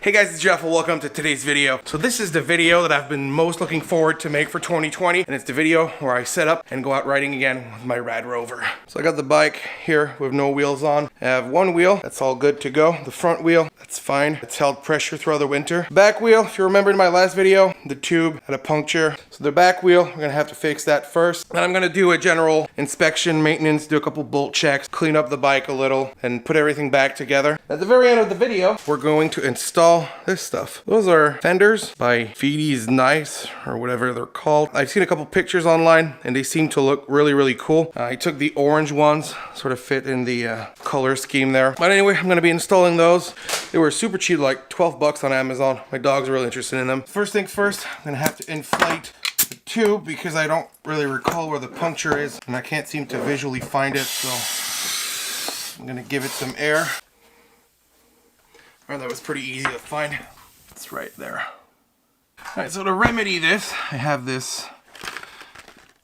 Hey guys, it's Jeff and welcome to today's video. So this is the video that I've been most looking forward to make for 2020, and it's the video where I set up and go out riding again with my Rad Rover. So I got the bike here with no wheels on. I have one wheel, that's all good to go. The front wheel, that's fine. It's held pressure throughout the winter. Back wheel, if you remember in my last video, the tube had a puncture. So the back wheel, we're gonna have to fix that first. And I'm gonna do a general inspection, maintenance, do a couple bolt checks, clean up the bike a little, and put everything back together. At the very end of the video, we're going to install this stuff. Those are fenders by Feedy's Nice or whatever they're called. I've seen a couple pictures online and they seem to look really cool. I took the orange ones, sort of fit in the color scheme there. But anyway, I'm gonna be installing those. They were super cheap, like 12 bucks on Amazon. My dog's really interested in them. First things first, I'm gonna have to inflate the tube because I don't really recall where the puncture is and I can't seem to visually find it, so I'm gonna give it some air. Alright, that was pretty easy to find. It's right there. Alright, so to remedy this, I have this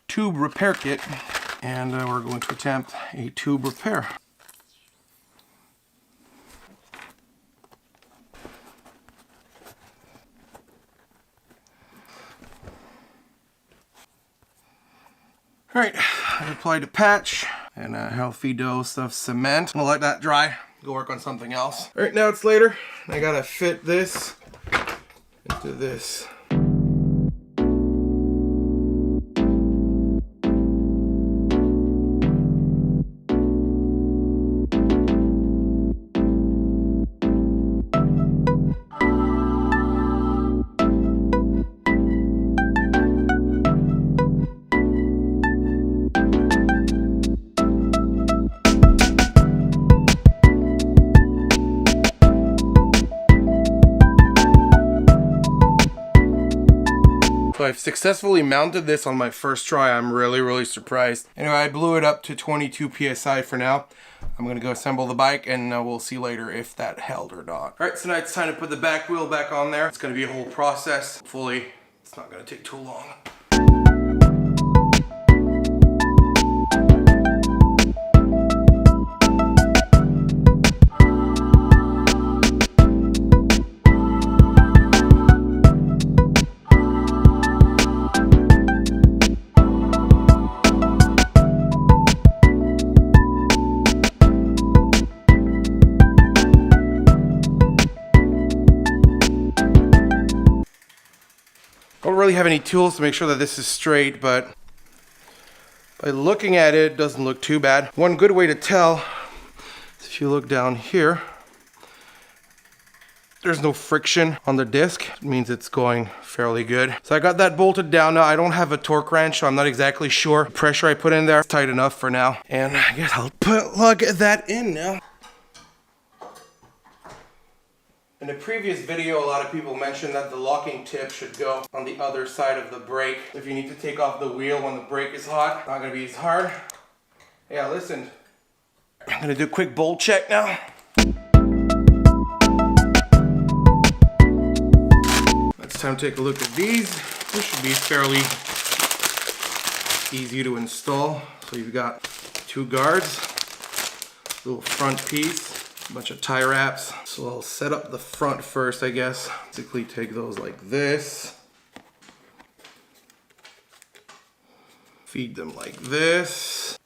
tube repair kit, and we're going to attempt a tube repair. Alright, I applied a patch and healthy dose of cement. I'm gonna let that dry. Go work on something else. All right, now it's later. I gotta fit this into this. So I've successfully mounted this on my first try. I'm really surprised. Anyway, I blew it up to 22 PSI for now. I'm gonna go assemble the bike and we'll see later if that held or not. All right, so now it's time to put the back wheel back on there. It's gonna be a whole process. Hopefully, it's not gonna take too long. I don't really have any tools to make sure that this is straight, but by looking at it, it doesn't look too bad. One good way to tell is if you look down here, there's no friction on the disc. It means it's going fairly good. So I got that bolted down now. I don't have a torque wrench, so I'm not exactly sure the pressure I put in there is tight enough for now. And I guess I'll plug that in now. In the previous video, a lot of people mentioned that the locking tip should go on the other side of the brake. If you need to take off the wheel when the brake is hot, not gonna be as hard. Yeah, listen. I'm gonna do a quick bolt check now. It's time to take a look at these. This should be fairly easy to install. So you've got two guards, little front piece, a bunch of tie wraps. So I'll set up the front first, I guess. Basically take those like this. Feed them like this.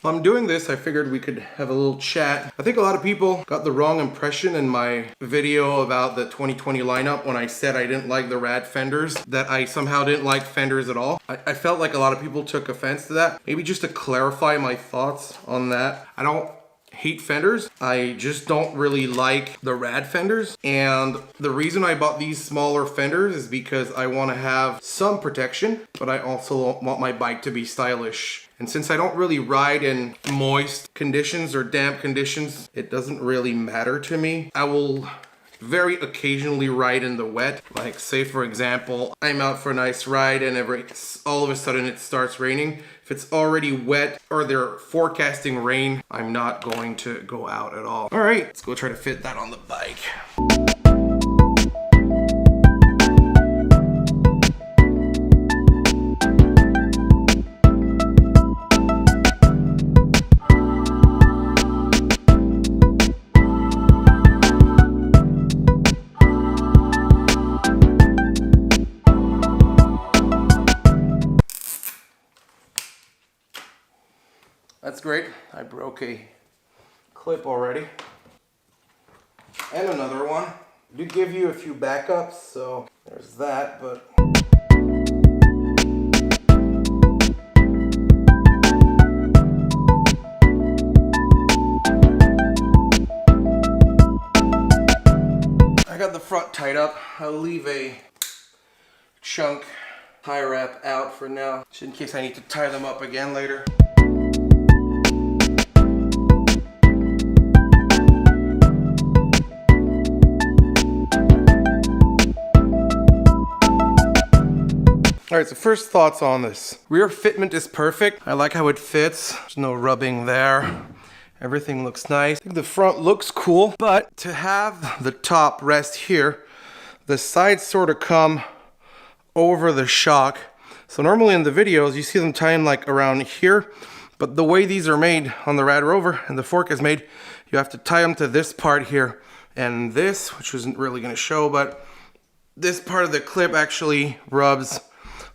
While I'm doing this, I figured we could have a little chat. I think a lot of people got the wrong impression in my video about the 2020 lineup when I said I didn't like the Rad fenders, that I somehow didn't like fenders at all. I felt like a lot of people took offense to that. Maybe just to clarify my thoughts on that. I don't hate fenders. I just don't really like the Rad fenders. And the reason I bought these smaller fenders is because I want to have some protection, but I also want my bike to be stylish. And since I don't really ride in moist conditions or damp conditions, it doesn't really matter to me. I will very occasionally ride in the wet. Like say for example, I'm out for a nice ride and all of a sudden it starts raining. If it's already wet or they're forecasting rain, I'm not going to go out at all. All right, let's go try to fit that on the bike. That's great. I broke a clip already. And another one. I do give you a few backups, so there's that, but... I got the front tied up. I'll leave a chunk tie wrap out for now, just in case I need to tie them up again later. Alright, so first thoughts on this. Rear fitment is perfect. I like how it fits. There's no rubbing there. Everything looks nice. I think the front looks cool, but to have the top rest here, the sides sort of come over the shock. So normally in the videos, you see them tying like around here, but the way these are made on the Rad Rover and the fork is made, you have to tie them to this part here. And this, which isn't really gonna show, but this part of the clip actually rubs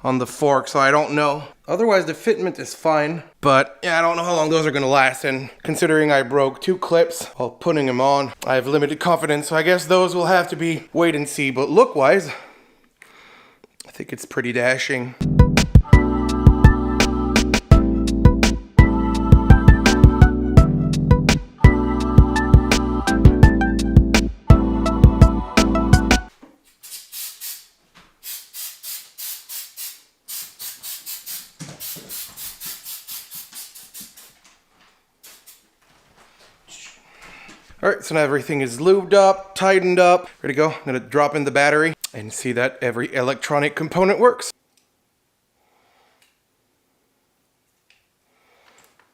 on the fork, so I don't know. Otherwise the fitment is fine, but yeah, I don't know how long those are gonna last, and considering I broke 2 clips while putting them on, I have limited confidence, so I guess those will have to be wait and see. But look wise, I think it's pretty dashing. Alright, so now everything is lubed up, tightened up, ready to go. I'm gonna drop in the battery and see that every electronic component works.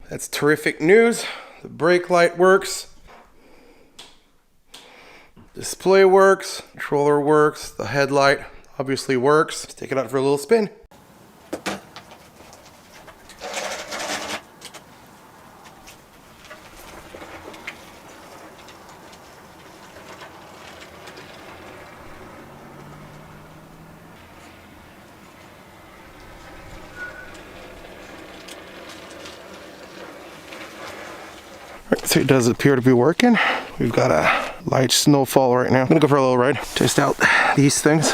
That's terrific news. The brake light works. Display works, controller works, the headlight obviously works. Let's take it out for a little spin. So it does appear to be working. We've got a light snowfall right now. I'm gonna go for a little ride, test out these things.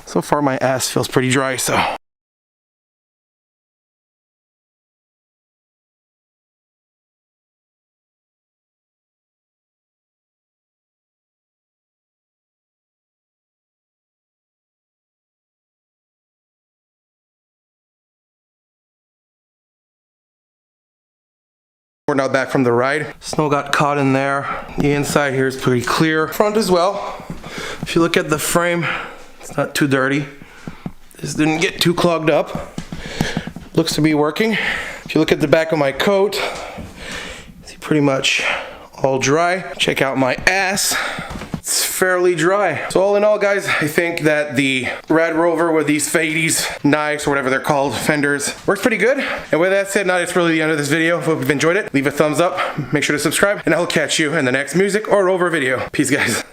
So far my ass feels pretty dry, so. We're now back from the ride. Snow got caught in there. The inside here is pretty clear. Front as well. If you look at the frame, it's not too dirty. This didn't get too clogged up. Looks to be working. If you look at the back of my coat, it's pretty much all dry. Check out my ass. It's fairly dry. So all in all, guys, I think that the Rad Rover with these fadies, knives, or whatever they're called, fenders, works pretty good. And with that said, now it's really the end of this video. Hope you've enjoyed it. Leave a thumbs up, make sure to subscribe, and I'll catch you in the next music or Rover video. Peace, guys.